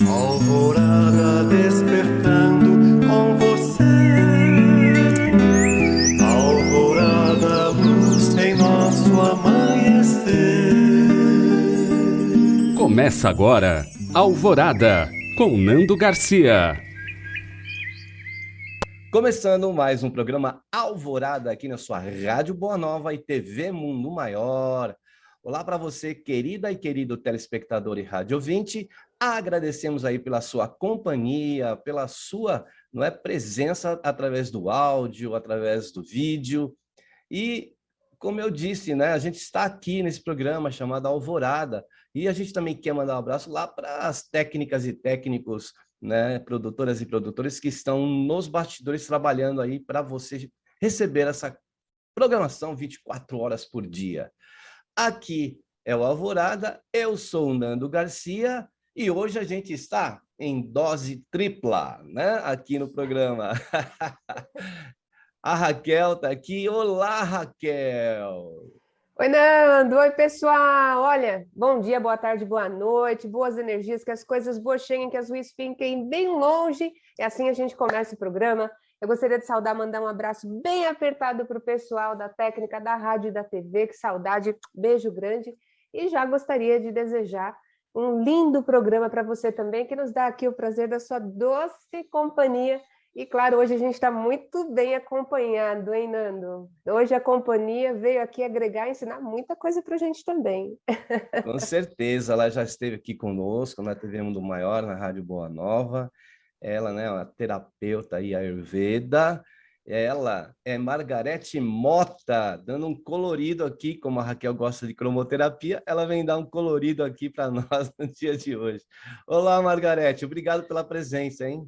Alvorada despertando com você. Alvorada, luz em nosso amanhecer. Começa agora, Alvorada, com Nando Garcia. Começando mais um programa Alvorada aqui na sua Rádio Boa Nova e TV Mundo Maior. Olá para você, querida e querido telespectador e rádio ouvinte. Agradecemos aí pela sua companhia, pela sua presença através do áudio, através do vídeo. E, como eu disse, a gente está aqui nesse programa chamado Alvorada e a gente também quer mandar um abraço lá para as técnicas e técnicos, produtoras e produtores que estão nos bastidores trabalhando aí para você receber essa programação 24 horas por dia. Aqui é o Alvorada, eu sou o Nando Garcia e hoje a gente está em dose tripla, aqui no programa. A Raquel está aqui. Olá, Raquel! Oi, Nando! Oi, pessoal! Olha, bom dia, boa tarde, boa noite, boas energias, que as coisas boas cheguem, que as ruins fiquem bem longe. E assim a gente começa o programa. Eu gostaria de saudar, mandar um abraço bem apertado para o pessoal da técnica, da rádio e da TV. Que saudade, beijo grande. E já gostaria de desejar um lindo programa para você também, que nos dá aqui o prazer da sua doce companhia. E, claro, hoje a gente está muito bem acompanhado, hein, Nando? Hoje a companhia veio aqui agregar e ensinar muita coisa para a gente também. Com certeza, ela já esteve aqui conosco na TV Mundo Maior, na Rádio Boa Nova. Ela, é uma terapeuta Ayurveda. Ela é Margarete Mota, dando um colorido aqui, como a Raquel gosta de cromoterapia, ela vem dar um colorido aqui para nós no dia de hoje. Olá, Margarete, obrigado pela presença, hein?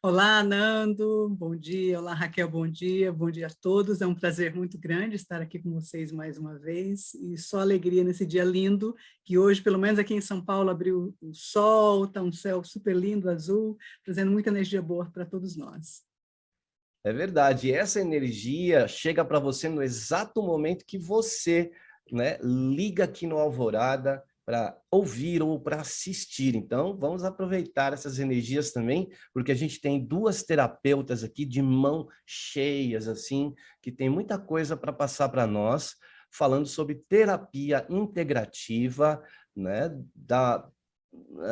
Olá, Nando, bom dia. Olá, Raquel, bom dia a todos. É um prazer muito grande estar aqui com vocês mais uma vez e só alegria nesse dia lindo, que hoje, pelo menos aqui em São Paulo, abriu o sol, está um céu super lindo, azul, trazendo muita energia boa para todos nós. É verdade, essa energia chega para você no exato momento que você liga aqui no Alvorada para ouvir ou para assistir. Então, vamos aproveitar essas energias também, porque a gente tem duas terapeutas aqui de mão cheias, assim, que tem muita coisa para passar para nós, falando sobre terapia integrativa, da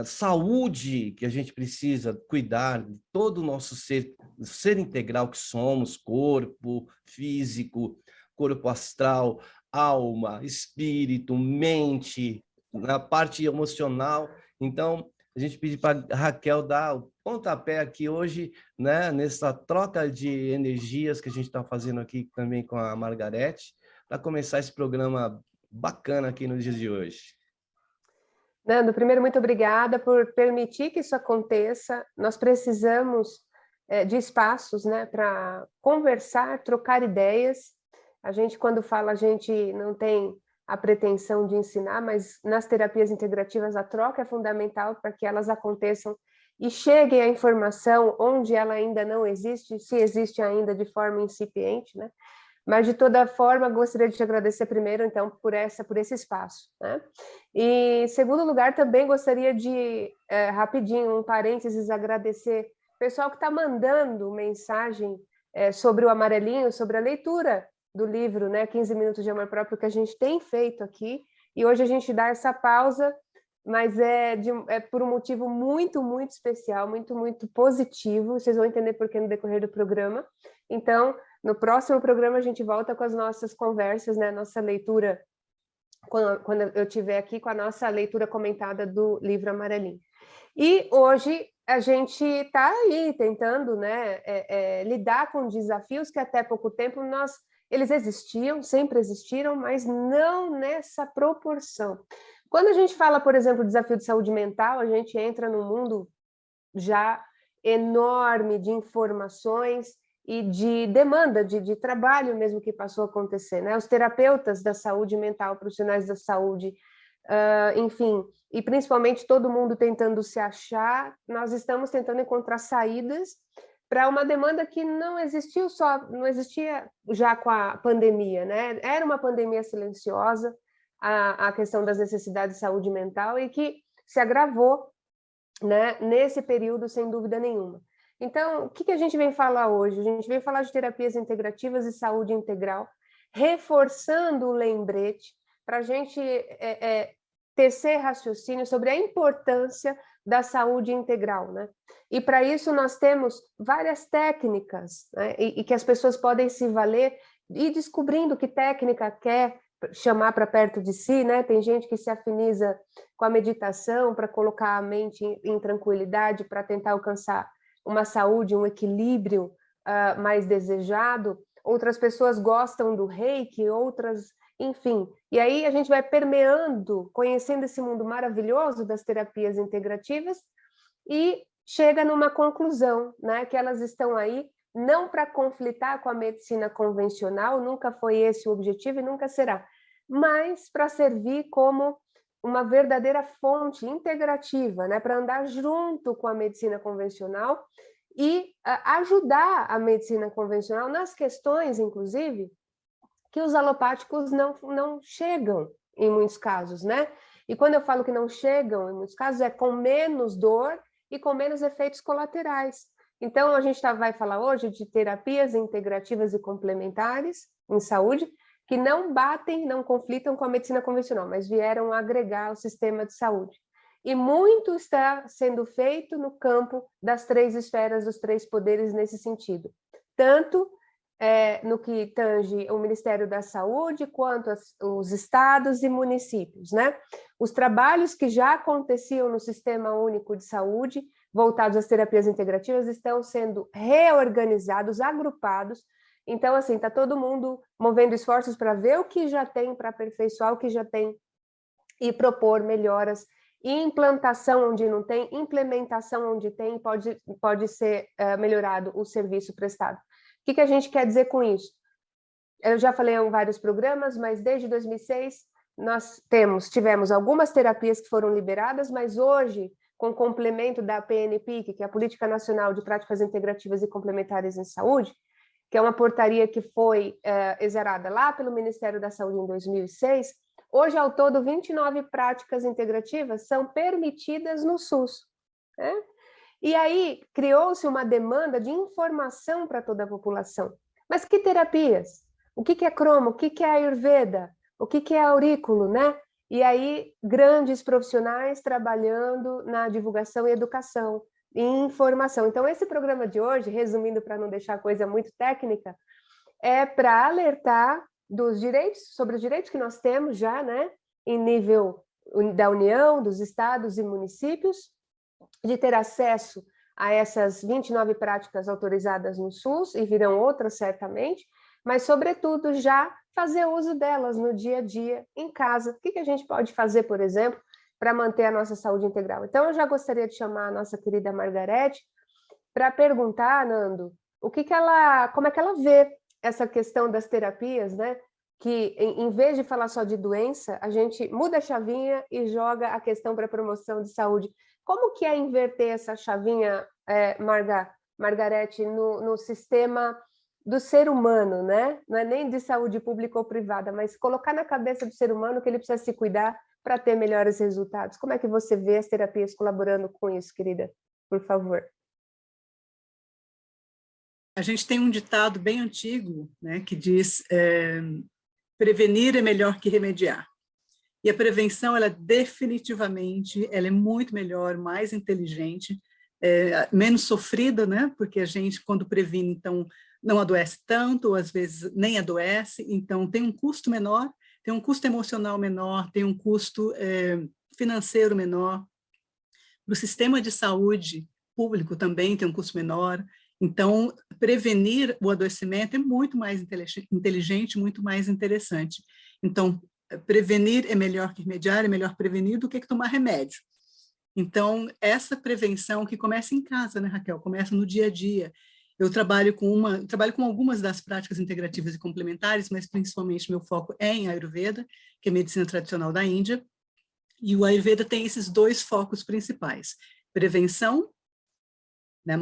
saúde que a gente precisa cuidar de todo o nosso ser integral que somos, corpo físico, corpo astral, alma, espírito, mente, na parte emocional. Então, a gente pede para a Raquel dar o pontapé aqui hoje, nessa troca de energias que a gente está fazendo aqui também com a Margarete, para começar esse programa bacana aqui no dia de hoje. Nando, primeiro, muito obrigada por permitir que isso aconteça. Nós precisamos de espaços, para conversar, trocar ideias. A gente, quando fala, a gente não tem a pretensão de ensinar, mas nas terapias integrativas a troca é fundamental para que elas aconteçam e chegue a informação onde ela ainda não existe, se existe ainda de forma incipiente, Mas, de toda forma, gostaria de te agradecer primeiro, então, por esse espaço. E, em segundo lugar, também gostaria de, rapidinho, um parênteses, agradecer o pessoal que está mandando mensagem sobre o amarelinho, sobre a leitura do livro, 15 Minutos de Amor Próprio, que a gente tem feito aqui. E hoje a gente dá essa pausa, mas é por um motivo muito, muito especial, muito, muito positivo. Vocês vão entender por que no decorrer do programa. Então, no próximo programa, a gente volta com as nossas conversas, nossa leitura, quando eu estiver aqui, com a nossa leitura comentada do livro Amarelinho. E hoje a gente está aí tentando lidar com desafios que até pouco tempo eles existiam, sempre existiram, mas não nessa proporção. Quando a gente fala, por exemplo, desafio de saúde mental, a gente entra num mundo já enorme de informações e de demanda, de trabalho mesmo que passou a acontecer. Os terapeutas da saúde mental, profissionais da saúde, enfim, e principalmente todo mundo tentando se achar, nós estamos tentando encontrar saídas para uma demanda que não existia já com a pandemia, Era uma pandemia silenciosa, a questão das necessidades de saúde mental, e que se agravou né, nesse período, sem dúvida nenhuma. Então, o que a gente vem falar hoje? A gente vem falar de terapias integrativas e saúde integral, reforçando o lembrete para a gente tecer raciocínio sobre a importância da saúde integral, né? E para isso nós temos várias técnicas, né? E que as pessoas podem se valer e descobrindo que técnica quer chamar para perto de si, né? Tem gente que se afiniza com a meditação para colocar a mente em tranquilidade, para tentar alcançar uma saúde, um equilíbrio mais desejado. Outras pessoas gostam do reiki, outras, enfim. E aí a gente vai permeando, conhecendo esse mundo maravilhoso das terapias integrativas e chega numa conclusão, né? Que elas estão aí não para conflitar com a medicina convencional, nunca foi esse o objetivo e nunca será, mas para servir como uma verdadeira fonte integrativa, né, para andar junto com a medicina convencional e ajudar a medicina convencional nas questões, inclusive, que os alopáticos não chegam em muitos casos, né? E quando eu falo que não chegam, em muitos casos, é com menos dor e com menos efeitos colaterais. Então, a gente vai falar hoje de terapias integrativas e complementares em saúde, que não batem, não conflitam com a medicina convencional, mas vieram agregar o sistema de saúde. E muito está sendo feito no campo das 3 esferas, dos 3 poderes nesse sentido. Tanto no que tange o Ministério da Saúde, quanto os estados e municípios, né? Os trabalhos que já aconteciam no Sistema Único de Saúde, voltados às terapias integrativas, estão sendo reorganizados, agrupados. Então, assim, está todo mundo movendo esforços para ver o que já tem, para aperfeiçoar o que já tem e propor melhoras, implantação onde não tem, implementação onde tem, pode ser melhorado o serviço prestado. O que a gente quer dizer com isso? Eu já falei em vários programas, mas desde 2006 nós tivemos algumas terapias que foram liberadas, mas hoje, com o complemento da PNPIC, que é a Política Nacional de Práticas Integrativas e Complementares em Saúde, que é uma portaria que foi exarada lá pelo Ministério da Saúde em 2006, hoje, ao todo, 29 práticas integrativas são permitidas no SUS, né? E aí criou-se uma demanda de informação para toda a população. Mas que terapias? O que é cromo? O que é ayurveda? O que é aurículo, né? E aí grandes profissionais trabalhando na divulgação e educação, e informação. Então esse programa de hoje, resumindo para não deixar a coisa muito técnica, é para alertar dos direitos, sobre os direitos que nós temos já, né? Em nível da União, dos estados e municípios, de ter acesso a essas 29 práticas autorizadas no SUS, e virão outras certamente, mas, sobretudo, já fazer uso delas no dia a dia, em casa. O que a gente pode fazer, por exemplo, para manter a nossa saúde integral? Então, eu já gostaria de chamar a nossa querida Margarete para perguntar, Nando, como é que ela vê essa questão das terapias, né? Que, em vez de falar só de doença, a gente muda a chavinha e joga a questão para a promoção de saúde. Como que é inverter essa chavinha, Margarete, no sistema do ser humano, né? Não é nem de saúde pública ou privada, mas colocar na cabeça do ser humano que ele precisa se cuidar para ter melhores resultados. Como é que você vê as terapias colaborando com isso, querida? Por favor. A gente tem um ditado bem antigo, né, que diz prevenir é melhor que remediar. E a prevenção, ela definitivamente, ela é muito melhor, mais inteligente, menos sofrida, né? Porque a gente, quando previne, então, não adoece tanto, ou às vezes nem adoece, então tem um custo menor, tem um custo emocional menor, tem um custo financeiro menor. Para o sistema de saúde público também tem um custo menor. Então, prevenir o adoecimento é muito mais inteligente, muito mais interessante. Então, prevenir é melhor que remediar, é melhor prevenir do que tomar remédio. Então, essa prevenção que começa em casa, né, Raquel? Começa no dia a dia. Eu trabalho com algumas das práticas integrativas e complementares, mas principalmente meu foco é em Ayurveda, que é a medicina tradicional da Índia, e o Ayurveda tem esses 2 focos principais: prevenção, né,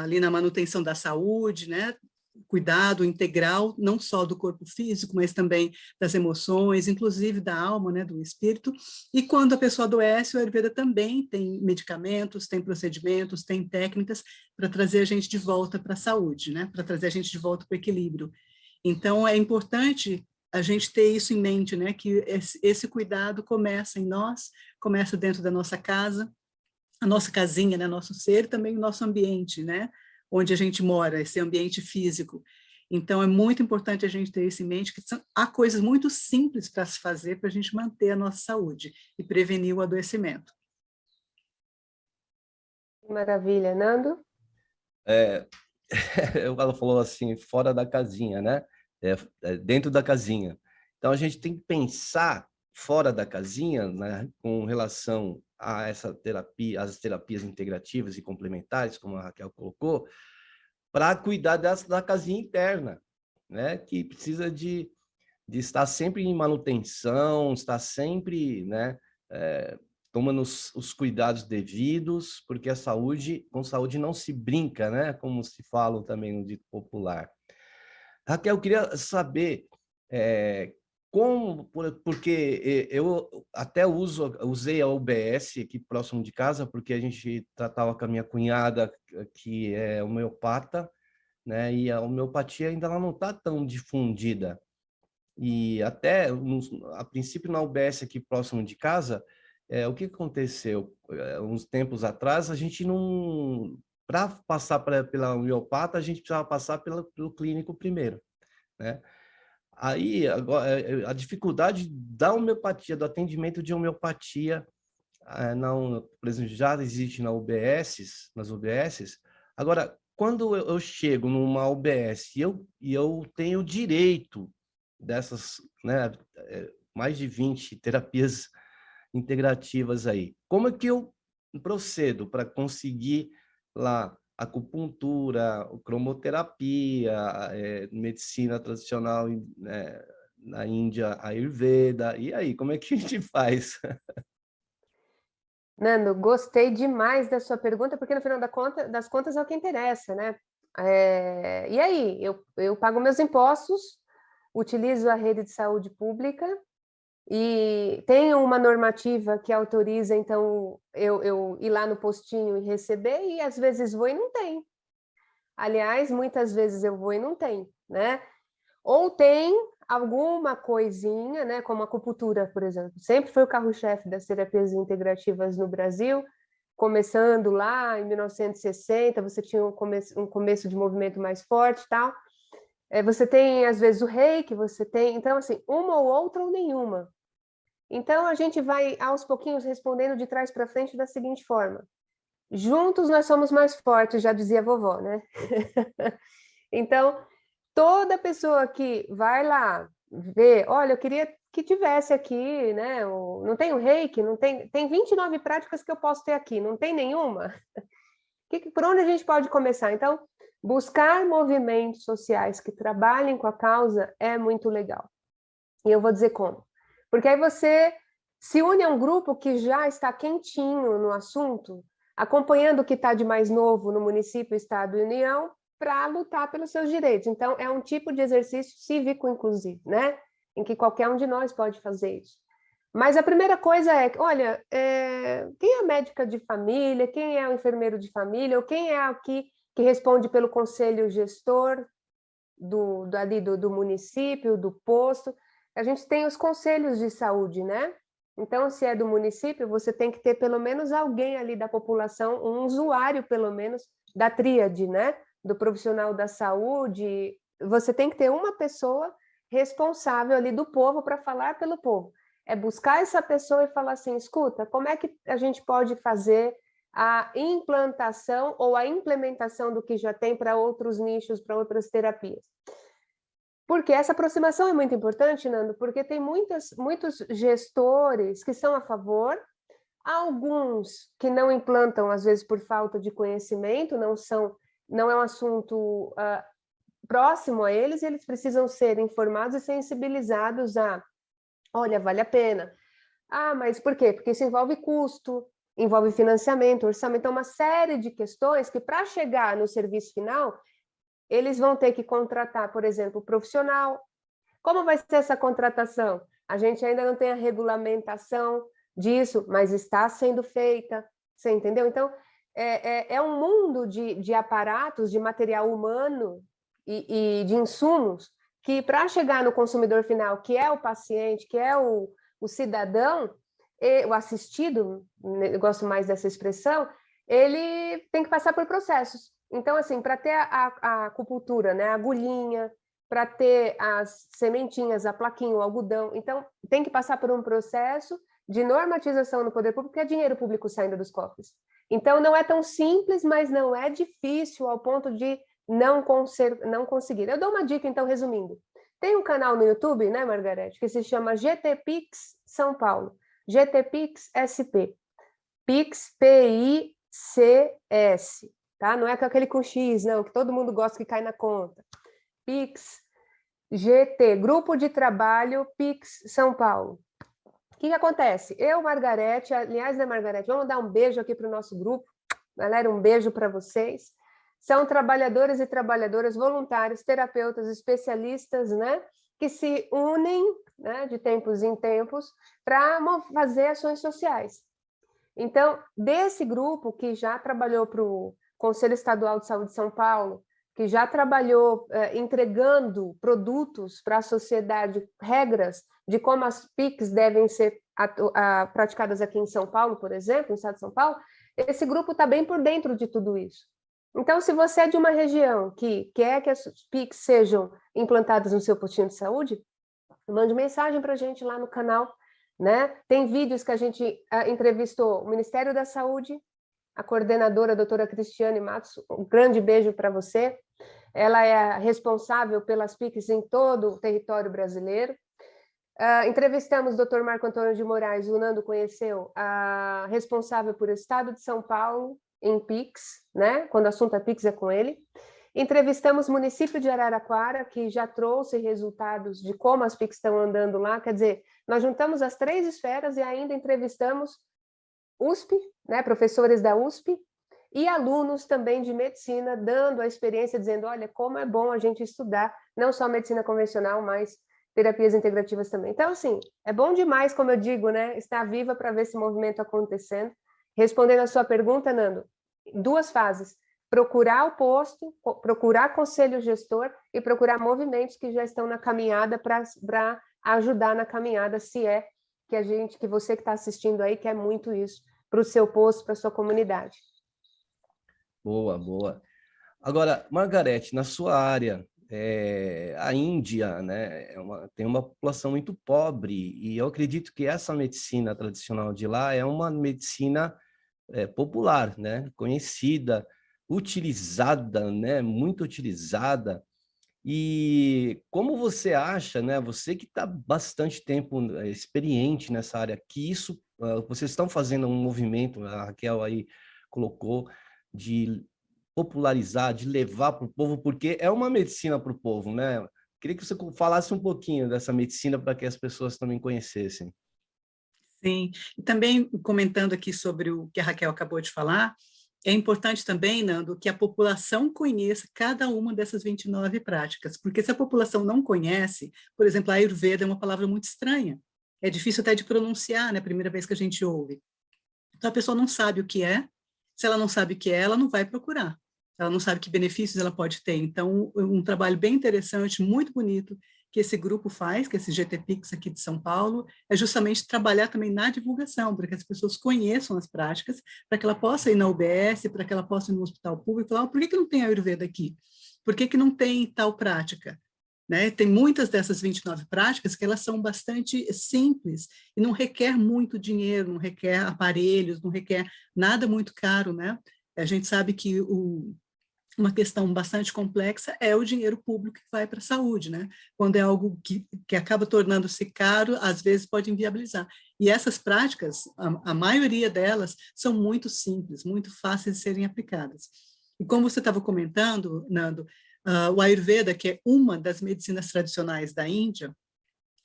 ali na manutenção da saúde, né, cuidado integral, não só do corpo físico, mas também das emoções, inclusive da alma, né, do espírito. E quando a pessoa adoece, o Ayurveda também tem medicamentos, tem procedimentos, tem técnicas para trazer a gente de volta para a saúde, né, para trazer a gente de volta para o equilíbrio. Então, é importante a gente ter isso em mente, né, que esse cuidado começa em nós, começa dentro da nossa casa, a nossa casinha, né, nosso ser, também o nosso ambiente, né, onde a gente mora, esse ambiente físico. Então, é muito importante a gente ter isso em mente, que há coisas muito simples para se fazer para a gente manter a nossa saúde e prevenir o adoecimento. Maravilha. Nando? Ela falou assim, fora da casinha, né? Dentro da casinha. Então, a gente tem que pensar fora da casinha, né, com relação a essa terapia, as terapias integrativas e complementares, como a Raquel colocou, para cuidar da casinha interna, né, que precisa de estar sempre em manutenção, estar sempre, né, tomando os cuidados devidos, porque com saúde não se brinca, né, como se fala também no dito popular. Raquel, eu queria saber porque eu até usei a UBS aqui próximo de casa, porque a gente tratava com a minha cunhada, que é homeopata, né? E a homeopatia ainda ela não está tão difundida. E até, a princípio, na UBS aqui próximo de casa, o que aconteceu? Uns tempos atrás, a gente não... Para passar pela homeopata, a gente precisava passar pelo clínico primeiro, né? Aí, agora, a dificuldade da homeopatia, do atendimento de homeopatia, não, por exemplo, já existe nas UBSs. Agora, quando eu chego numa UBS e eu tenho direito dessas, né, mais de 20 terapias integrativas aí, como é que eu procedo para conseguir lá acupuntura, cromoterapia, medicina tradicional na Índia, Ayurveda, e aí, como é que a gente faz? Nando, gostei demais da sua pergunta, porque no final das contas é o que interessa, né? E aí, eu pago meus impostos, utilizo a rede de saúde pública e tenho uma normativa que autoriza, então, eu ir lá no postinho e receber, e às vezes vou e não tem. Aliás, muitas vezes eu vou e não tem, né? Ou tem alguma coisinha, né, como a acupuntura, por exemplo. Sempre foi o carro-chefe das terapias integrativas no Brasil, começando lá em 1960, você tinha um começo de movimento mais forte e tal. Você tem, às vezes, o reiki, você tem... Então, assim, uma ou outra ou nenhuma. Então, a gente vai, aos pouquinhos, respondendo de trás para frente da seguinte forma. Juntos nós somos mais fortes, já dizia a vovó, né? Então, toda pessoa que vai lá ver, olha, eu queria que tivesse aqui, né? Não tem o reiki, não tem 29 práticas que eu posso ter aqui, não tem nenhuma? Por onde a gente pode começar? Então, buscar movimentos sociais que trabalhem com a causa é muito legal. E eu vou dizer como. Porque aí você se une a um grupo que já está quentinho no assunto, acompanhando o que está de mais novo no município, estado e união, para lutar pelos seus direitos. Então, é um tipo de exercício cívico, inclusive, né? Em que qualquer um de nós pode fazer isso. Mas a primeira coisa é, olha, quem é a médica de família, quem é o enfermeiro de família, ou quem é aqui que responde pelo conselho gestor do município, do posto? A gente tem os conselhos de saúde, né? Então, se é do município, você tem que ter pelo menos alguém ali da população, um usuário, pelo menos, da tríade, né? Do profissional da saúde. Você tem que ter uma pessoa responsável ali do povo para falar pelo povo. É buscar essa pessoa e falar assim, escuta, como é que a gente pode fazer a implantação ou a implementação do que já tem para outros nichos, para outras terapias? Porque essa aproximação é muito importante, Nando, porque tem muitos gestores que são a favor, alguns que não implantam, às vezes por falta de conhecimento, não é um assunto próximo a eles, e eles precisam ser informados e sensibilizados olha, vale a pena. Mas por quê? Porque isso envolve custo, envolve financiamento, orçamento, uma série de questões que, para chegar no serviço final, eles vão ter que contratar, por exemplo, profissional. Como vai ser essa contratação? A gente ainda não tem a regulamentação disso, mas está sendo feita, você entendeu? Então, é um mundo de aparatos, de material humano e de insumos que, para chegar no consumidor final, que é o paciente, que é o cidadão, o assistido, eu gosto mais dessa expressão, ele tem que passar por processos. Então, assim, para ter a acupuntura, né, a agulhinha, para ter as sementinhas, a plaquinha, o algodão, então tem que passar por um processo de normatização no poder público, que é dinheiro público saindo dos cofres. Então, não é tão simples, mas não é difícil ao ponto de não conseguir. Eu dou uma dica, então, resumindo. Tem um canal no YouTube, né, Margarete, que se chama GTPix São Paulo. GTPix SP. Pix, P-I-C-S. Tá? Não é com aquele com X, não, que todo mundo gosta que cai na conta. Pix, GT, Grupo de Trabalho Pix São Paulo. O que acontece? Eu, Margarete, aliás, né, Margarete, vamos dar um beijo aqui para o nosso grupo. Galera, um beijo para vocês. São trabalhadores e trabalhadoras voluntários, terapeutas, especialistas, né, que se unem, né, de tempos em tempos para fazer ações sociais. Então, desse grupo que já trabalhou para o Conselho Estadual de Saúde de São Paulo, que já trabalhou entregando produtos para a sociedade, regras de como as PICs devem ser praticadas aqui em São Paulo, por exemplo, no estado de São Paulo, esse grupo está bem por dentro de tudo isso. Então, se você é de uma região que quer que as PICs sejam implantadas no seu postinho de saúde, mande mensagem para a gente lá no canal, né? Tem vídeos que a gente entrevistou o Ministério da Saúde, a coordenadora, a doutora Cristiane Matos, um grande beijo para você. Ela é a responsável pelas PICs em todo o território brasileiro. Entrevistamos o doutor Marco Antônio de Moraes, o Nando conheceu, a responsável por o Estado de São Paulo em PICs, né? Quando o assunto é PICs é com ele. Entrevistamos o município de Araraquara, que já trouxe resultados de como as PICs estão andando lá. Quer dizer, nós juntamos as 3 esferas e ainda entrevistamos USP, né, professores da USP, e alunos também de medicina, dando a experiência, dizendo, olha, como é bom a gente estudar, não só medicina convencional, mas terapias integrativas também. Então, assim, é bom demais, como eu digo, né, estar viva para ver esse movimento acontecendo. Respondendo a sua pergunta, Nando, 2 fases, procurar o posto, procurar conselho gestor e procurar movimentos que já estão na caminhada para ajudar na caminhada, se é que você que está assistindo aí quer muito isso para o seu posto, para a sua comunidade. Boa, boa. Agora, Margarete, na sua área, a Índia, né, tem uma população muito pobre e eu acredito que essa medicina tradicional de lá é uma medicina popular, né, conhecida, utilizada, né, muito utilizada. E como você acha, né, você que está bastante tempo experiente nessa área, que isso, vocês estão fazendo um movimento, a Raquel aí colocou, de popularizar, de levar para o povo, porque é uma medicina para o povo, né? Queria que você falasse um pouquinho dessa medicina para que as pessoas também conhecessem. Sim, e também comentando aqui sobre o que a Raquel acabou de falar, é importante também, Nando, que a população conheça cada uma dessas 29 práticas, porque se a população não conhece, por exemplo, a Ayurveda é uma palavra muito estranha, é difícil até de pronunciar, né, a primeira vez que a gente ouve. Então a pessoa não sabe o que é, se ela não sabe o que é, ela não vai procurar, ela não sabe que benefícios ela pode ter. Então, um trabalho bem interessante, muito bonito, que esse grupo faz, que esse GTPix aqui de São Paulo, é justamente trabalhar também na divulgação, para que as pessoas conheçam as práticas, para que ela possa ir na UBS, para que ela possa ir no hospital público, falar, por que não tem Ayurveda aqui? Por que não tem tal prática? Né? Tem muitas dessas 29 práticas que elas são bastante simples e não requer muito dinheiro, não requer aparelhos, não requer nada muito caro, né? A gente sabe que uma questão bastante complexa é o dinheiro público que vai para a saúde, né? Quando é algo que acaba tornando-se caro, às vezes pode inviabilizar. E essas práticas, a maioria delas, são muito simples, muito fáceis de serem aplicadas. E como você estava comentando, Nando, o Ayurveda, que é uma das medicinas tradicionais da Índia,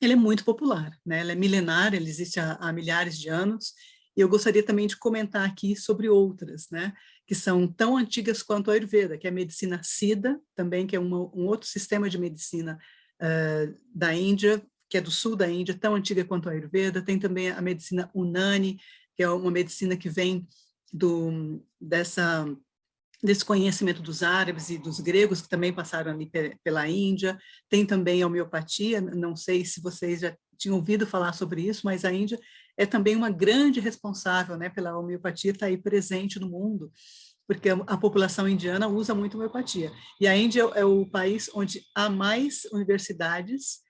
ele é muito popular, né? Ele é milenar, ele existe há milhares de anos, e eu gostaria também de comentar aqui sobre outras, né? que são tão antigas quanto a Ayurveda, que é a medicina Siddha, também, que é um outro sistema de medicina da Índia, que é do sul da Índia, tão antiga quanto a Ayurveda. Tem também a medicina Unani, que é uma medicina que vem desse conhecimento dos árabes e dos gregos, que também passaram ali pela Índia. Tem também a homeopatia, não sei se vocês já tinham ouvido falar sobre isso, mas a Índia é também uma grande responsável, né, pela homeopatia, está aí presente no mundo, porque a população indiana usa muito homeopatia. E a Índia é o país onde há mais universidades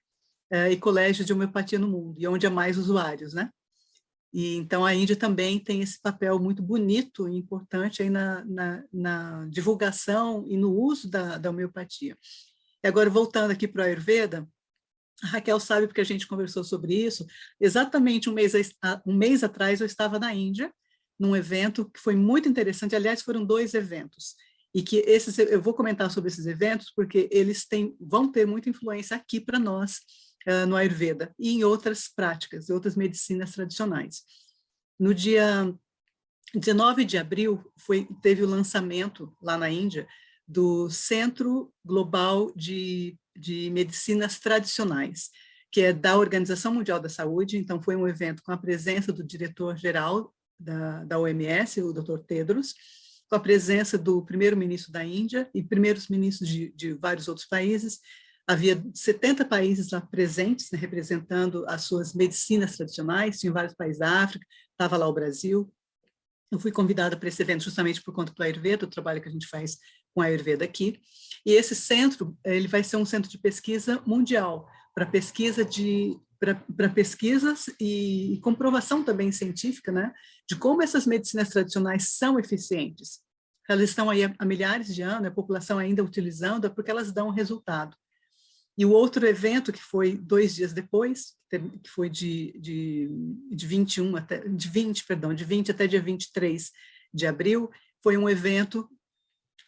e colégios de homeopatia no mundo, e onde há mais usuários, né? E então a Índia também tem esse papel muito bonito e importante aí na divulgação e no uso da homeopatia. E agora, voltando aqui para o Ayurveda, a Raquel sabe porque a gente conversou sobre isso. Exatamente um mês atrás eu estava na Índia, num evento que foi muito interessante. Aliás, foram 2 eventos. E que eu vou comentar sobre esses eventos porque eles vão ter muita influência aqui para nós, no Ayurveda e em outras práticas, outras medicinas tradicionais. No dia 19 de abril, teve o lançamento lá na Índia do Centro Global de Medicinas Tradicionais, que é da Organização Mundial da Saúde. Então, foi um evento com a presença do diretor-geral da OMS, o Dr. Tedros, com a presença do primeiro-ministro da Índia e primeiros ministros de vários outros países. Havia 70 países lá presentes, né, representando as suas medicinas tradicionais, tinha vários países da África, estava lá o Brasil. Eu fui convidada para esse evento justamente por conta do Ayurveda, o trabalho que a gente faz com a Ayurveda aqui. E esse centro, ele vai ser um centro de pesquisa mundial, para pesquisas e comprovação também científica, né, de como essas medicinas tradicionais são eficientes. Elas estão aí há milhares de anos, a população ainda utilizando, porque elas dão resultado. E o outro evento, que foi 2 dias depois, que foi de 20 até dia 23 de abril, foi um evento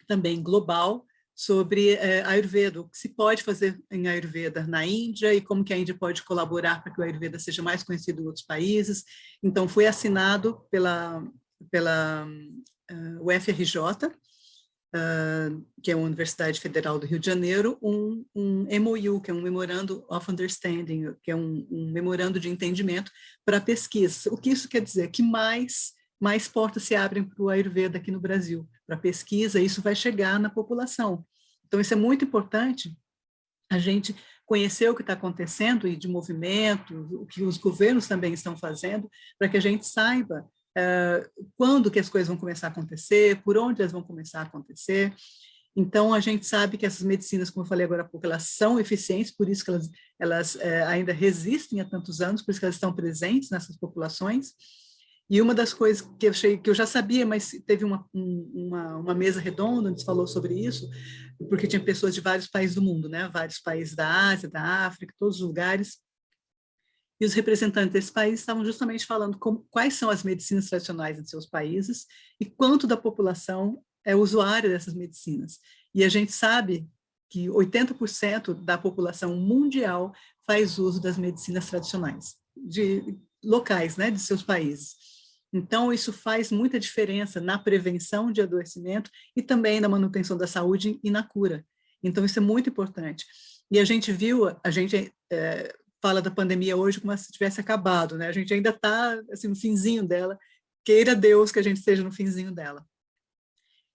também global sobre Ayurveda, o que se pode fazer em Ayurveda na Índia e como que a Índia pode colaborar para que o Ayurveda seja mais conhecido em outros países. Então, foi assinado pela UFRJ, que é a Universidade Federal do Rio de Janeiro, um MOU, que é um Memorando of Understanding, que é um memorando de entendimento para pesquisa. O que isso quer dizer? Que mais portas se abrem para o Ayurveda aqui no Brasil, para pesquisa, e isso vai chegar na população. Então, isso é muito importante, a gente conhecer o que está acontecendo e de movimento, o que os governos também estão fazendo, para que a gente saiba quando que as coisas vão começar a acontecer, por onde elas vão começar a acontecer. Então, a gente sabe que essas medicinas, como eu falei agora há pouco, elas são eficientes, por isso que elas ainda resistem há tantos anos, por isso que elas estão presentes nessas populações. E uma das coisas que eu já sabia, mas teve uma mesa redonda onde se falou sobre isso, porque tinha pessoas de vários países do mundo, né? Vários países da Ásia, da África, todos os lugares. E os representantes desses países estavam justamente falando quais são as medicinas tradicionais de seus países e quanto da população é usuária dessas medicinas. E a gente sabe que 80% da população mundial faz uso das medicinas tradicionais, locais, né, de seus países. Então, isso faz muita diferença na prevenção de adoecimento e também na manutenção da saúde e na cura. Então, isso é muito importante. E a gente fala da pandemia hoje como se tivesse acabado, né? A gente ainda está assim, no finzinho dela, queira Deus que a gente esteja no finzinho dela.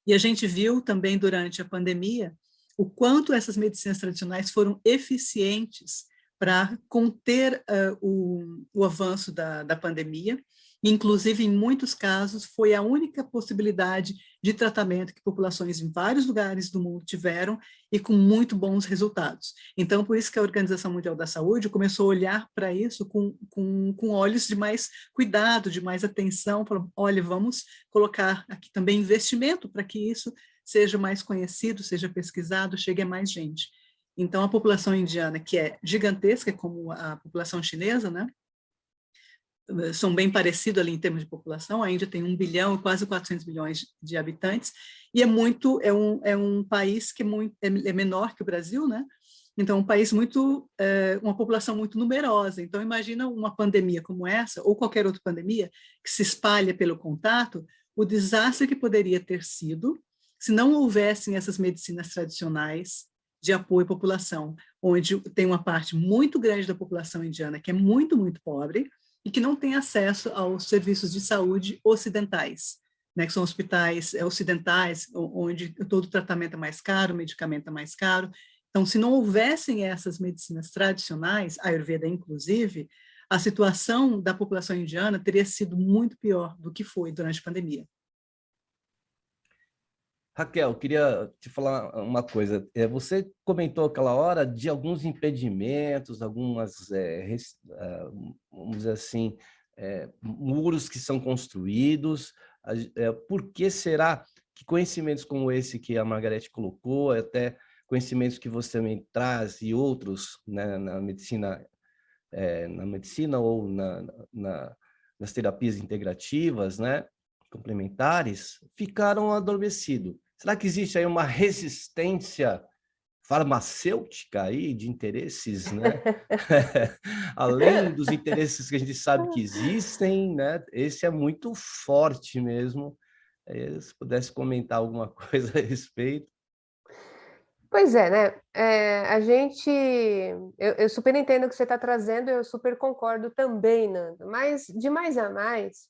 E a gente viu também durante a pandemia o quanto essas medicinas tradicionais foram eficientes para conter o avanço da pandemia. Inclusive, em muitos casos, foi a única possibilidade de tratamento que populações em vários lugares do mundo tiveram e com muito bons resultados. Então, por isso que a Organização Mundial da Saúde começou a olhar para isso com olhos de mais cuidado, de mais atenção, falou, olha, vamos colocar aqui também investimento para que isso seja mais conhecido, seja pesquisado, chegue a mais gente. Então, a população indiana, que é gigantesca, como a população chinesa, né? São bem parecidos ali em termos de população. A Índia tem 1 bilhão e quase 400 milhões de habitantes, e é um país que é menor que o Brasil, né? Então, um país uma população muito numerosa. Então, imagina uma pandemia como essa, ou qualquer outra pandemia, que se espalha pelo contato, o desastre que poderia ter sido se não houvessem essas medicinas tradicionais de apoio à população, onde tem uma parte muito grande da população indiana que é muito, muito pobre e que não tem acesso aos serviços de saúde ocidentais, né, que são hospitais ocidentais, onde todo o tratamento é mais caro, o medicamento é mais caro. Então, se não houvessem essas medicinas tradicionais, a Ayurveda inclusive, a situação da população indiana teria sido muito pior do que foi durante a pandemia. Raquel, queria te falar uma coisa. Você comentou aquela hora de alguns impedimentos, vamos dizer assim, muros que são construídos. Por que será que conhecimentos como esse que a Margarete colocou, até conhecimentos que você também traz e outros, né, na medicina ou nas terapias integrativas, né, complementares, ficaram adormecidos? Será que existe aí uma resistência farmacêutica aí de interesses, né? Além dos interesses que a gente sabe que existem, né? Esse é muito forte mesmo. Se pudesse comentar alguma coisa a respeito. Pois é, né? Eu super entendo o que você está trazendo, eu super concordo também, Nando. Mas de mais a mais,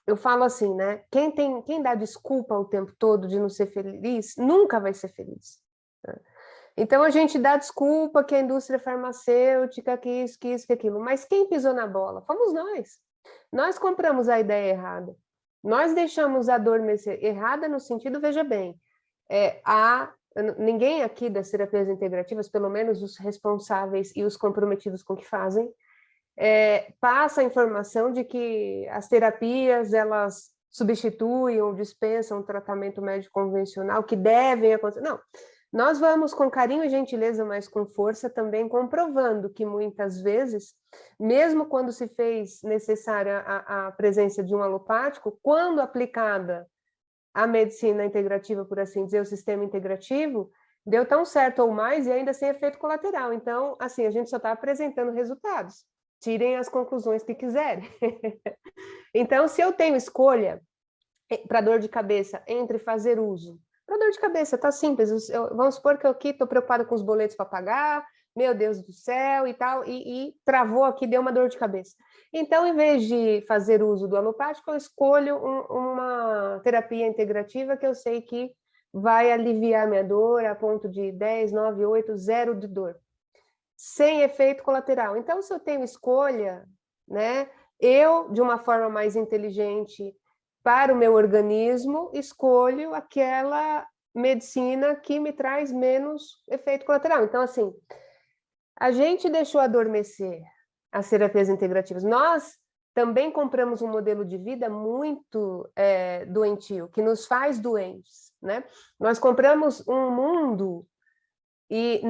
eu falo assim, né? Quem dá desculpa o tempo todo de não ser feliz, nunca vai ser feliz. Né? Então a gente dá desculpa que a indústria farmacêutica, que isso, que aquilo. Mas quem pisou na bola? Fomos nós. Nós compramos a ideia errada. Nós deixamos adormecer. Errada no sentido, veja bem, ninguém aqui das terapias integrativas, pelo menos os responsáveis e os comprometidos com o que fazem, passa a informação de que as terapias, elas substituem ou dispensam o tratamento médico convencional, que devem acontecer. Não, nós vamos com carinho e gentileza, mas com força também, comprovando que muitas vezes, mesmo quando se fez necessária a presença de um alopático, quando aplicada a medicina integrativa, por assim dizer, o sistema integrativo, deu tão certo ou mais e ainda sem efeito colateral. Então, assim, a gente só está apresentando resultados. Tirem as conclusões que quiserem. Então, se eu tenho escolha para dor de cabeça entre fazer uso, para dor de cabeça tá simples, vamos supor que eu aqui estou preocupada com os boletos para pagar, meu Deus do céu e tal, e travou aqui, deu uma dor de cabeça. Então, em vez de fazer uso do alopático, eu escolho uma terapia integrativa que eu sei que vai aliviar minha dor a ponto de 10, 9, 8, 0 de dor, sem efeito colateral. Então, se eu tenho escolha, né, eu, de uma forma mais inteligente para o meu organismo, escolho aquela medicina que me traz menos efeito colateral. Então, assim, a gente deixou adormecer as terapias integrativas. Nós também compramos um modelo de vida muito doentio, que nos faz doentes, né? Nós compramos um mundo e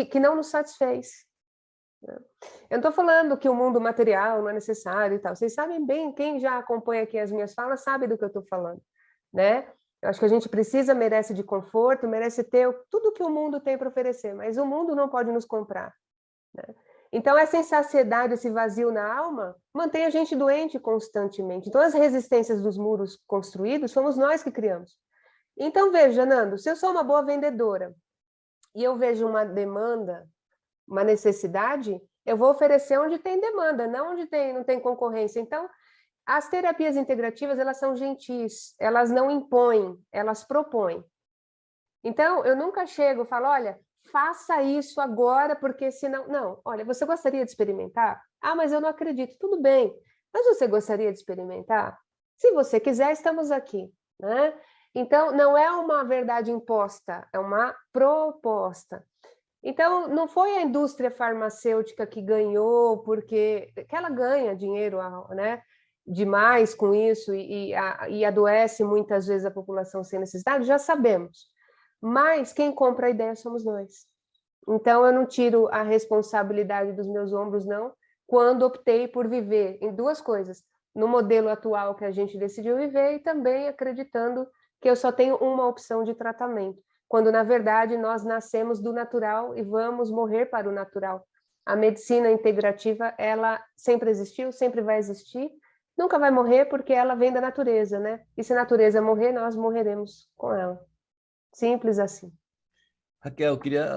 que não nos satisfez. Eu não estou falando que o mundo material não é necessário e tal. Vocês sabem bem, quem já acompanha aqui as minhas falas sabe do que eu estou falando, né? Eu acho que a gente merece de conforto, merece ter tudo que o mundo tem para oferecer, mas o mundo não pode nos comprar, né? Então, essa insaciedade, esse vazio na alma, mantém a gente doente constantemente. Então, as resistências dos muros construídos, fomos nós que criamos. Então, veja, Nando, se eu sou uma boa vendedora e eu vejo uma demanda, uma necessidade, eu vou oferecer onde tem demanda, não onde não tem concorrência. Então, as terapias integrativas, elas são gentis, elas não impõem, elas propõem. Então, eu nunca chego e falo, olha, faça isso agora, porque senão... Não, olha, você gostaria de experimentar? Ah, mas eu não acredito. Tudo bem, mas você gostaria de experimentar? Se você quiser, estamos aqui, né? Então, não é uma verdade imposta, é uma proposta. Então, não foi a indústria farmacêutica que ganhou, porque ela ganha dinheiro, né, demais com isso e adoece muitas vezes a população sem necessidade, já sabemos. Mas quem compra a ideia somos nós. Então, eu não tiro a responsabilidade dos meus ombros, não, quando optei por viver em duas coisas, no modelo atual que a gente decidiu viver e também acreditando que eu só tenho uma opção de tratamento, quando, na verdade, nós nascemos do natural e vamos morrer para o natural. A medicina integrativa, ela sempre existiu, sempre vai existir, nunca vai morrer porque ela vem da natureza, né? E se a natureza morrer, nós morreremos com ela. Simples assim. Raquel, eu queria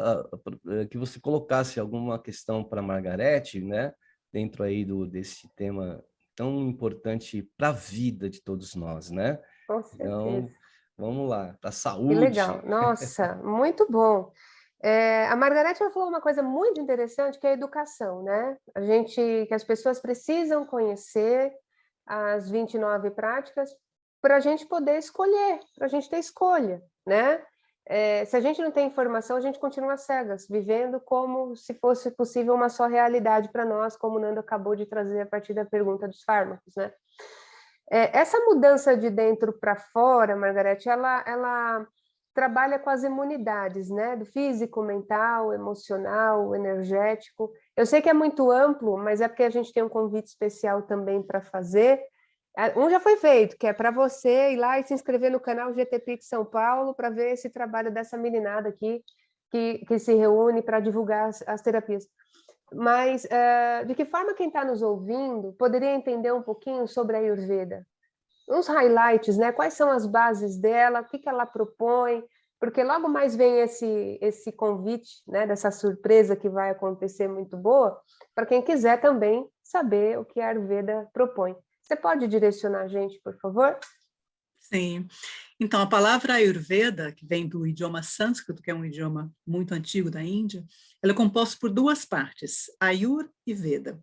que você colocasse alguma questão para a Margarete, né? Dentro aí desse tema tão importante para a vida de todos nós, né? Com Então, certeza. vamos lá, para a Que legal. saúde. Nossa, muito bom. A Margarete ela falou uma coisa muito interessante, que é a educação, né? Que as pessoas precisam conhecer as 29 práticas para a gente poder escolher, para a gente ter escolha, né? Se a gente não tem informação, a gente continua cegas, vivendo como se fosse possível uma só realidade para nós, como o Nando acabou de trazer a partir da pergunta dos fármacos, né? Essa mudança de dentro para fora, Margarete, ela trabalha com as imunidades, né? Do físico, mental, emocional, energético. Eu sei que é muito amplo, mas é porque a gente tem um convite especial também para fazer. Um já foi feito, que é para você ir lá e se inscrever no canal GTPix São Paulo para ver esse trabalho dessa meninada aqui que se reúne para divulgar as terapias. Mas de que forma quem está nos ouvindo poderia entender um pouquinho sobre a Ayurveda? Uns highlights, né? Quais são as bases dela, o que ela propõe, porque logo mais vem esse convite, né? Dessa surpresa que vai acontecer muito boa, para quem quiser também saber o que a Ayurveda propõe. Você pode direcionar a gente, por favor? Sim. Então, a palavra Ayurveda, que vem do idioma sânscrito, que é um idioma muito antigo da Índia, ela é composta por duas partes, Ayur e Veda.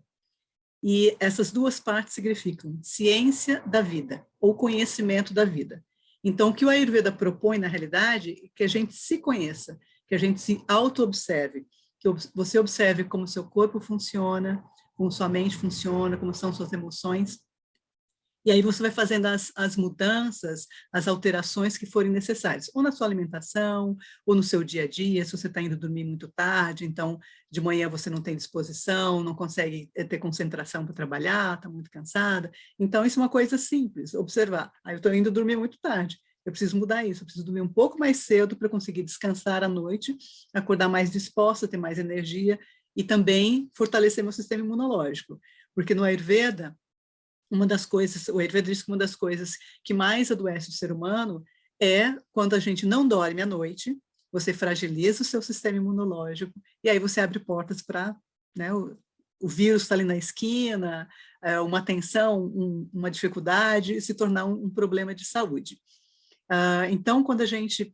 E essas duas partes significam ciência da vida, ou conhecimento da vida. Então, o que o Ayurveda propõe, na realidade, é que a gente se conheça, que a gente se auto-observe, que você observe como seu corpo funciona, como sua mente funciona, como são suas emoções. E aí você vai fazendo as mudanças, as alterações que forem necessárias, ou na sua alimentação, ou no seu dia a dia, se você está indo dormir muito tarde, então de manhã você não tem disposição, não consegue ter concentração para trabalhar, está muito cansada. Então isso é uma coisa simples, observar. Aí eu estou indo dormir muito tarde, eu preciso mudar isso, eu preciso dormir um pouco mais cedo para conseguir descansar à noite, acordar mais disposta, ter mais energia e também fortalecer meu sistema imunológico. Porque no Ayurveda, o Ayurveda diz que uma das coisas que mais adoece o ser humano é quando a gente não dorme à noite, você fragiliza o seu sistema imunológico, e aí você abre portas para, né, o vírus está ali na esquina, uma tensão, uma dificuldade, se tornar um problema de saúde. Então, quando a gente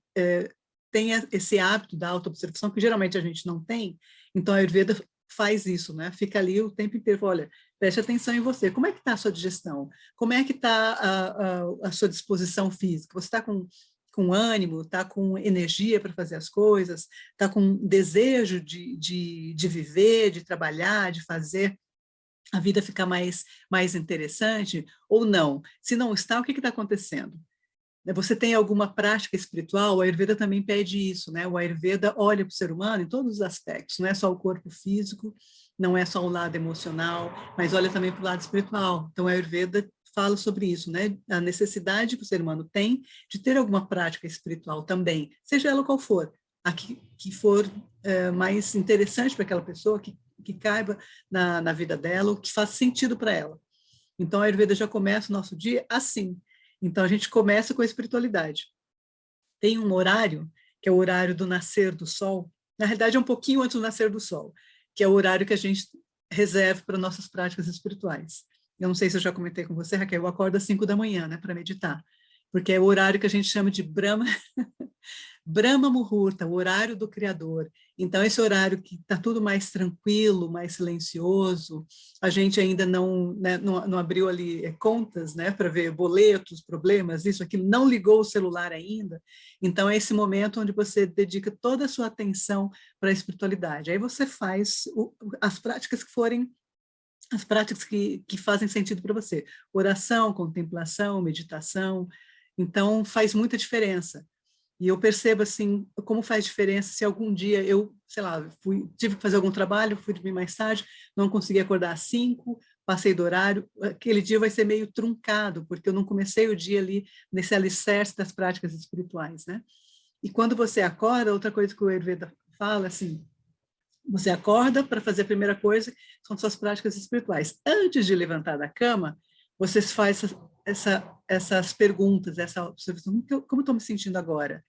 tem esse hábito da autoobservação, que geralmente a gente não tem, então a Ayurveda faz isso, né? Fica ali o tempo inteiro, olha, preste atenção em você, como é que está a sua digestão? Como é que está a sua disposição física? Você está com ânimo, está com energia para fazer as coisas, está com desejo de viver, de trabalhar, de fazer a vida ficar mais interessante ou não? Se não está, o que está acontecendo? Você tem alguma prática espiritual? O Ayurveda também pede isso, né? O Ayurveda olha para o ser humano em todos os aspectos, não é só o corpo físico, não é só o lado emocional, mas olha também para o lado espiritual. Então, o Ayurveda fala sobre isso, né? A necessidade que o ser humano tem de ter alguma prática espiritual também, seja ela qual for, a que for mais interessante para aquela pessoa, que caiba na vida dela, o que faz sentido para ela. Então, a Ayurveda já começa o nosso dia assim. Então, a gente começa com a espiritualidade. Tem um horário, que é o horário do nascer do sol, na realidade é um pouquinho antes do nascer do sol, que é o horário que a gente reserva para nossas práticas espirituais. Eu não sei se eu já comentei com você, Raquel, eu acordo às 5 da manhã, né, para meditar, porque é o horário que a gente chama de Brahma Muhurta, o horário do Criador. Então, esse horário que está tudo mais tranquilo, mais silencioso, a gente ainda não abriu ali contas, né, para ver boletos, problemas, isso, aquilo, não ligou o celular ainda. Então, é esse momento onde você dedica toda a sua atenção para a espiritualidade. Aí você faz as práticas que forem as práticas que fazem sentido para você. Oração, contemplação, meditação. Então, faz muita diferença. E eu percebo, assim, como faz diferença se algum dia eu, sei lá, tive que fazer algum trabalho, fui dormir mais tarde, não consegui acordar às 5, passei do horário, aquele dia vai ser meio truncado, porque eu não comecei o dia ali nesse alicerce das práticas espirituais, né? E quando você acorda, outra coisa que o Ayurveda fala, assim, você acorda para fazer a primeira coisa, são suas práticas espirituais. Antes de levantar da cama, você faz essas perguntas, essa observação, como eu estou me sentindo agora?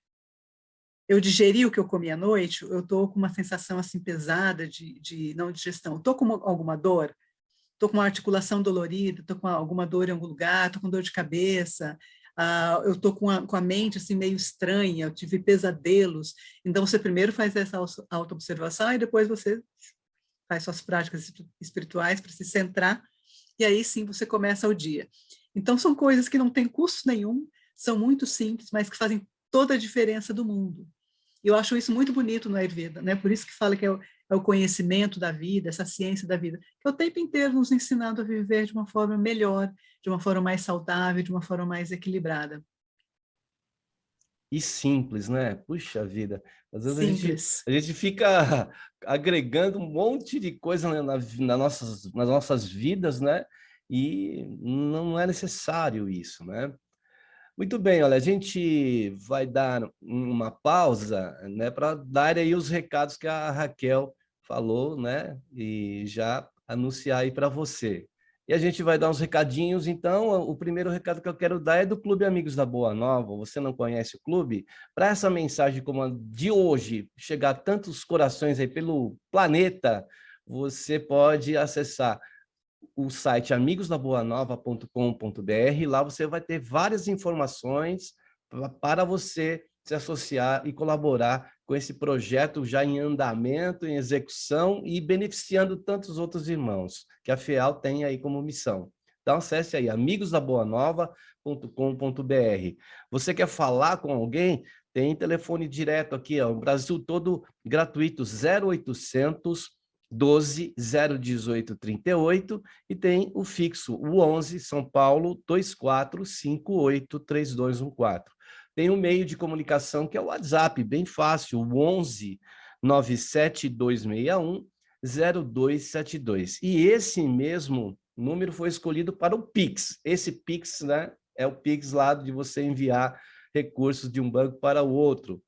Eu digeri o que eu comi à noite? Eu estou com uma sensação assim pesada de não digestão? Estou com alguma dor? Estou com uma articulação dolorida? Estou com alguma dor em algum lugar? Estou com dor de cabeça? Eu estou com a mente assim meio estranha, eu tive pesadelos. Então, você primeiro faz essa autoobservação e depois você faz suas práticas espirituais para se centrar, e aí sim você começa o dia. Então, são coisas que não têm custo nenhum, são muito simples, mas que fazem toda a diferença do mundo. Eu acho isso muito bonito no Ayurveda, né? Por isso que fala que é o conhecimento da vida, essa ciência da vida, que é o tempo inteiro nos ensinando a viver de uma forma melhor, de uma forma mais saudável, de uma forma mais equilibrada. E simples, né? Puxa vida. Às vezes Simples. a gente fica agregando um monte de coisa, né, nas nossas vidas, né? E não é necessário isso, né? Muito bem, olha, a gente vai dar uma pausa, né, para dar aí os recados que a Raquel falou, né, e já anunciar aí para você. E a gente vai dar uns recadinhos, então, o primeiro recado que eu quero dar é do Clube Amigos da Boa Nova. Você não conhece o clube? Para essa mensagem como a de hoje chegar a tantos corações aí pelo planeta, você pode acessar o site amigosdaboanova.com.br. Lá você vai ter várias informações para você se associar e colaborar com esse projeto já em andamento, em execução e beneficiando tantos outros irmãos que a FEAL tem aí como missão. Então, acesse aí amigosdaboanova.com.br. Você quer falar com alguém? Tem telefone direto aqui, ó, o Brasil todo gratuito, 0800 12 018 38, e tem o fixo, o 11 São Paulo 2458 3214. Tem um meio de comunicação que é o WhatsApp, bem fácil, o 11 97261 0272. E esse mesmo número foi escolhido para o Pix. Esse Pix, né, é o Pix lá de você enviar recursos de um banco para o outro.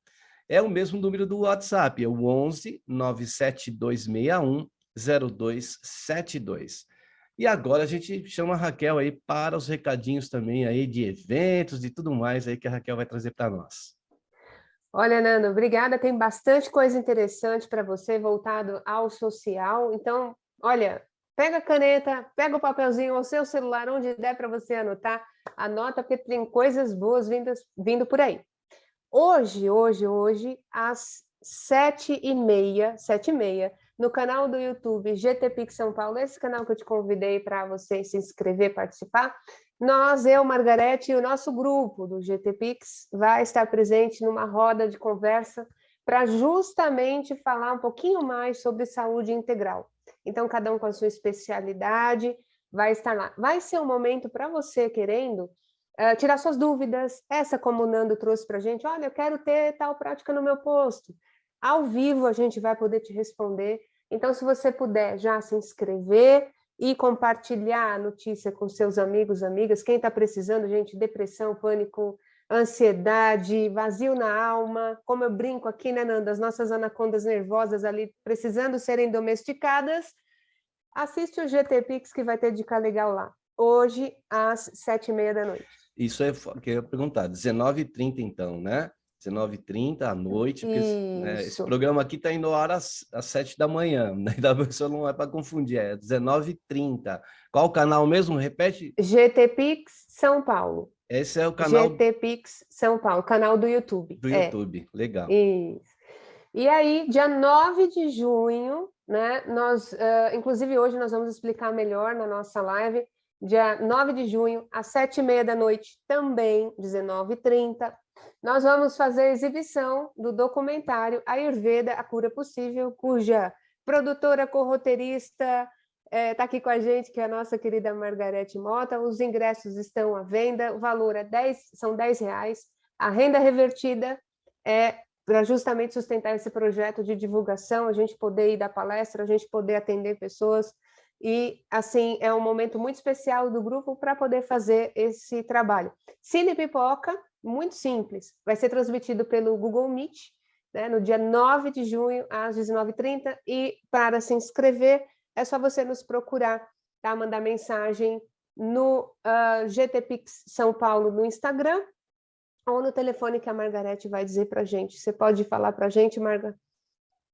É o mesmo número do WhatsApp, é o 11 97261 0272. E agora a gente chama a Raquel aí para os recadinhos também aí de eventos e tudo mais aí que a Raquel vai trazer para nós. Olha, Nando, obrigada. Tem bastante coisa interessante para você voltado ao social. Então, olha, pega a caneta, pega o papelzinho ou seu celular, onde der para você anotar, anota, porque tem coisas boas vindo por aí. Hoje, às 7h30, no canal do YouTube GT Pix São Paulo, esse canal que eu te convidei para você se inscrever, participar, eu, Margarete e o nosso grupo do GT Pix vai estar presente numa roda de conversa para justamente falar um pouquinho mais sobre saúde integral. Então, cada um com a sua especialidade vai estar lá. Vai ser um momento para você querendo tirar suas dúvidas, essa como o Nando trouxe para a gente, olha, eu quero ter tal prática no meu posto. Ao vivo a gente vai poder te responder. Então, se você puder já se inscrever e compartilhar a notícia com seus amigos, amigas, quem está precisando, gente, depressão, pânico, ansiedade, vazio na alma, como eu brinco aqui, né, Nando, as nossas anacondas nervosas ali precisando serem domesticadas, assiste o GT Pix que vai ter dica legal lá. Hoje, às 7h30. Isso é o que eu ia perguntar, 19h30 então, né? 19h30 à noite, porque né, esse programa aqui está indo à hora às 7 da manhã, né? Da pessoa não é para confundir, é 19h30. Qual o canal mesmo? Repete. GT Pix São Paulo. Esse é o canal... GT Pix São Paulo, canal do YouTube. Do YouTube, legal. Isso. E aí, dia 9 de junho, né? Inclusive hoje nós vamos explicar melhor na nossa live, dia 9 de junho, às 7h30, também, 19h30, nós vamos fazer a exibição do documentário Ayurveda, a Cura Possível, cuja produtora, corroteirista está aqui com a gente, que é a nossa querida Margarete Mota. Os ingressos estão à venda, o valor são R$10. A renda revertida é para justamente sustentar esse projeto de divulgação, a gente poder ir dar palestra, a gente poder atender pessoas. E, assim, é um momento muito especial do grupo para poder fazer esse trabalho. Cine Pipoca, muito simples, vai ser transmitido pelo Google Meet, né, no dia 9 de junho, às 19h30, e para se inscrever, é só você nos procurar, tá? Mandar mensagem no GTPix São Paulo no Instagram, ou no telefone que a Margarete vai dizer para a gente. Você pode falar para a gente, Marga,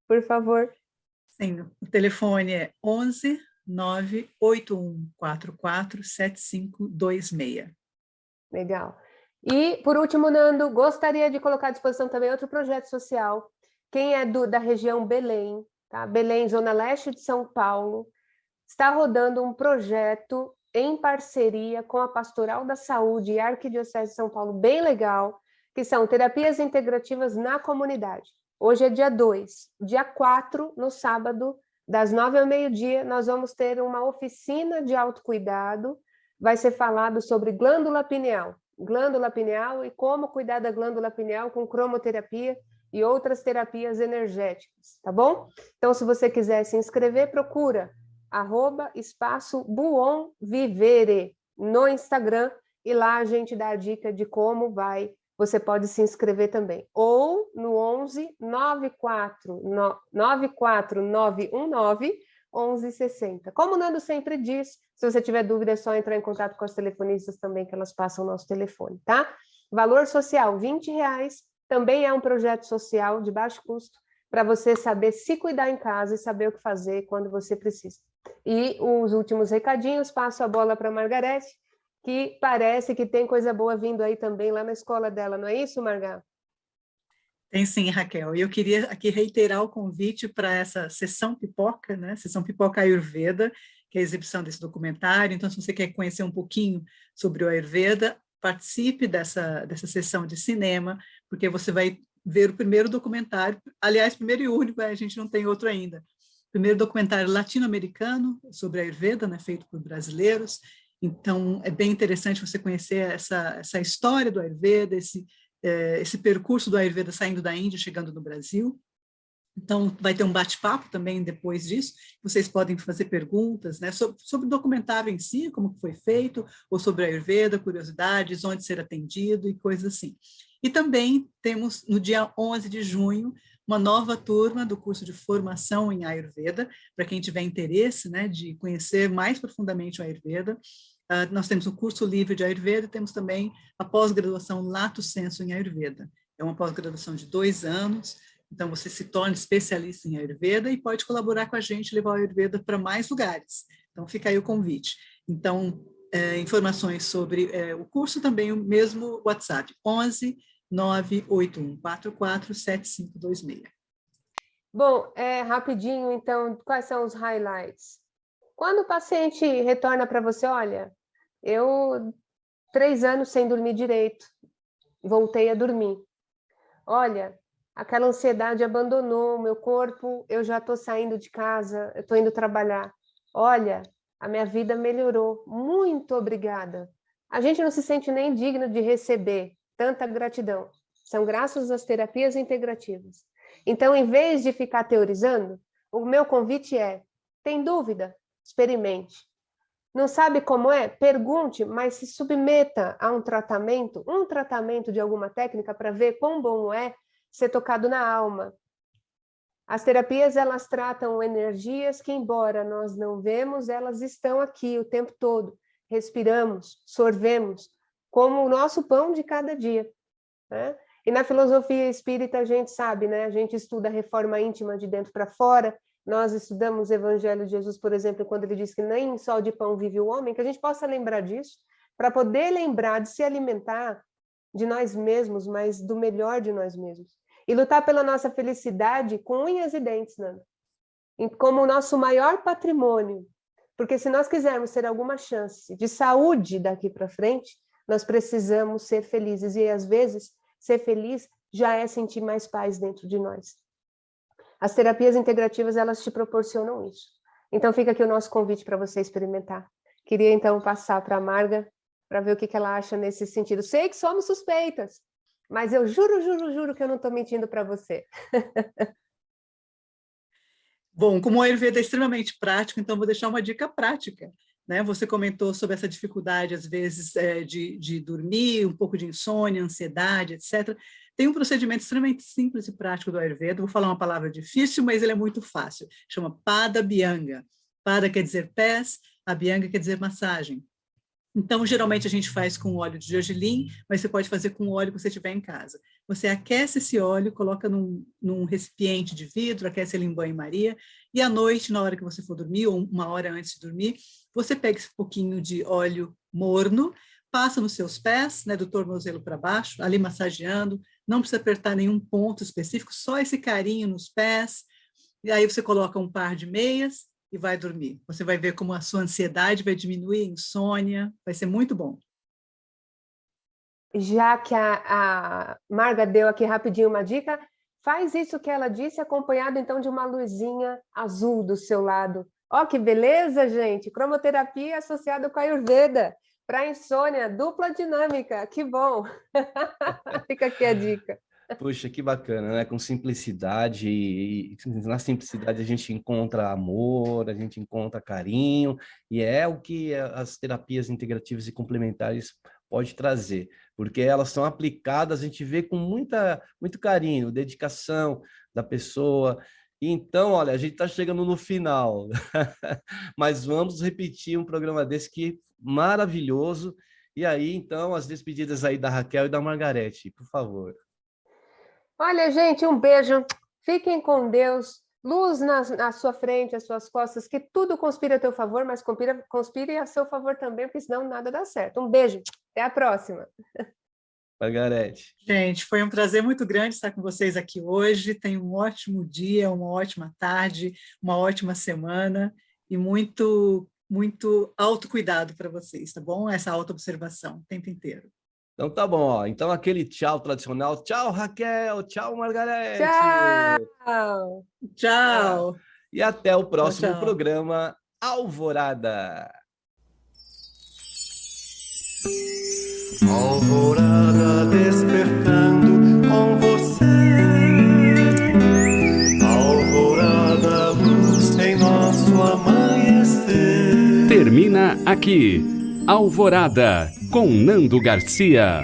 por favor? Sim, o telefone é 11 98144 7526. Legal. E, por último, Nando, gostaria de colocar à disposição também outro projeto social. Quem é da região Belém, tá? Belém, Zona Leste de São Paulo, está rodando um projeto em parceria com a Pastoral da Saúde e a Arquidiocese de São Paulo, bem legal, que são terapias integrativas na comunidade. Hoje é dia 2. Dia 4, no sábado, das 9 ao meio-dia, nós vamos ter uma oficina de autocuidado. Vai ser falado sobre glândula pineal e como cuidar da glândula pineal com cromoterapia e outras terapias energéticas, tá bom? Então, se você quiser se inscrever, procura @espaço Buon Vivere no Instagram, e lá a gente dá a dica de como vai. Você pode se inscrever também. Ou no 11 94919 1160. Como o Nando sempre diz, se você tiver dúvida, é só entrar em contato com as telefonistas também, que elas passam o nosso telefone, tá? Valor social, R$20. Também é um projeto social de baixo custo, para você saber se cuidar em casa e saber o que fazer quando você precisa. E os últimos recadinhos, passo a bola para a Margarete, que parece que tem coisa boa vindo aí também lá na escola dela, não é isso, Marga? Tem sim, Raquel. E eu queria aqui reiterar o convite para essa sessão pipoca, né? Sessão pipoca Ayurveda, que é a exibição desse documentário. Então, se você quer conhecer um pouquinho sobre o Ayurveda, participe dessa sessão de cinema, porque você vai ver o primeiro documentário, aliás, primeiro e único, a gente não tem outro ainda. Primeiro documentário latino-americano sobre a Ayurveda, né, feito por brasileiros. Então, é bem interessante você conhecer essa história do Ayurveda, esse percurso do Ayurveda saindo da Índia, chegando no Brasil. Então, vai ter um bate-papo também depois disso. Vocês podem fazer perguntas, né, sobre o documentário em si, como foi feito, ou sobre a Ayurveda, curiosidades, onde ser atendido e coisas assim. E também temos, no dia 11 de junho, uma nova turma do curso de formação em Ayurveda, para quem tiver interesse, né, de conhecer mais profundamente o Ayurveda. Nós temos um curso livre de Ayurveda, temos também a pós-graduação Lato Sensu em Ayurveda. É uma pós-graduação de 2 anos, então você se torna especialista em Ayurveda e pode colaborar com a gente, levar o Ayurveda para mais lugares. Então fica aí o convite. Então, informações sobre o curso, também o mesmo WhatsApp, 11 98144 7526. Bom, rapidinho, então, quais são os highlights? Quando o paciente retorna para você, olha, eu 3 anos sem dormir direito, voltei a dormir. Olha, aquela ansiedade abandonou o meu corpo, eu já estou saindo de casa, eu estou indo trabalhar. Olha, a minha vida melhorou, muito obrigada. A gente não se sente nem digno de receber tanta gratidão. São graças às terapias integrativas. Então, em vez de ficar teorizando, o meu convite é, tem dúvida? Experimente. Não sabe como é? Pergunte, mas se submeta a um tratamento de alguma técnica para ver quão bom é ser tocado na alma. As terapias, elas tratam energias que, embora nós não vemos, elas estão aqui o tempo todo. Respiramos, sorvemos, como o nosso pão de cada dia, né? E na filosofia espírita a gente sabe, né? A gente estuda a reforma íntima de dentro para fora. Nós estudamos o Evangelho de Jesus, por exemplo, quando ele diz que nem só de pão vive o homem, que a gente possa lembrar disso, para poder lembrar de se alimentar de nós mesmos, mas do melhor de nós mesmos. E lutar pela nossa felicidade com unhas e dentes, Nanda, como o nosso maior patrimônio. Porque se nós quisermos ter alguma chance de saúde daqui para frente, nós precisamos ser felizes. E às vezes, ser feliz já é sentir mais paz dentro de nós. As terapias integrativas, elas te proporcionam isso. Então, fica aqui o nosso convite para você experimentar. Queria, então, passar para a Marga, para ver o que ela acha nesse sentido. Sei que somos suspeitas, mas eu juro que eu não estou mentindo para você. Bom, como o Ayurveda é extremamente prático, então vou deixar uma dica prática, né? Você comentou sobre essa dificuldade, às vezes, de dormir, um pouco de insônia, ansiedade, etc. Tem um procedimento extremamente simples e prático do Ayurveda, vou falar uma palavra difícil, mas ele é muito fácil, chama Pada Abhyanga. Pada quer dizer pés, Abhyanga quer dizer massagem. Então, geralmente a gente faz com óleo de gergelim, mas você pode fazer com o óleo que você tiver em casa. Você aquece esse óleo, coloca num recipiente de vidro, aquece ele em banho-maria, e à noite, na hora que você for dormir, ou uma hora antes de dormir, você pega esse pouquinho de óleo morno, passa nos seus pés, né, do tornozelo para baixo, ali massageando, não precisa apertar nenhum ponto específico, só esse carinho nos pés, e aí você coloca um par de meias e vai dormir. Você vai ver como a sua ansiedade vai diminuir, insônia, vai ser muito bom. Já que a Marga deu aqui rapidinho uma dica, faz isso que ela disse, acompanhado então de uma luzinha azul do seu lado. Ó, que beleza, gente! Cromoterapia associada com a Ayurveda. Para insônia, dupla dinâmica, que bom! Fica aqui a dica. Puxa, que bacana, né? Com simplicidade, e na simplicidade a gente encontra amor, a gente encontra carinho, e é o que as terapias integrativas e complementares pode trazer, porque elas são aplicadas, a gente vê com muito carinho, dedicação da pessoa. Então, olha, a gente está chegando no final, mas vamos repetir um programa desse que maravilhoso. E aí, então, as despedidas aí da Raquel e da Margarete, por favor. Olha, gente, um beijo. Fiquem com Deus. Luz na sua frente, às suas costas, que tudo conspira a teu favor, mas conspire a seu favor também, porque senão nada dá certo. Um beijo. Até a próxima. Margarete. Gente, foi um prazer muito grande estar com vocês aqui hoje. Tenham um ótimo dia, uma ótima tarde, uma ótima semana e muito, muito autocuidado para vocês, tá bom? Essa autoobservação o tempo inteiro. Então tá bom, ó. Então aquele tchau tradicional. Tchau, Raquel. Tchau, Margarete. Tchau. Tchau. E até o próximo Tchau. programa Alvorada. Alvorada despertando com você. Alvorada, luz em nosso amanhecer. Termina aqui Alvorada com Nando Garcia.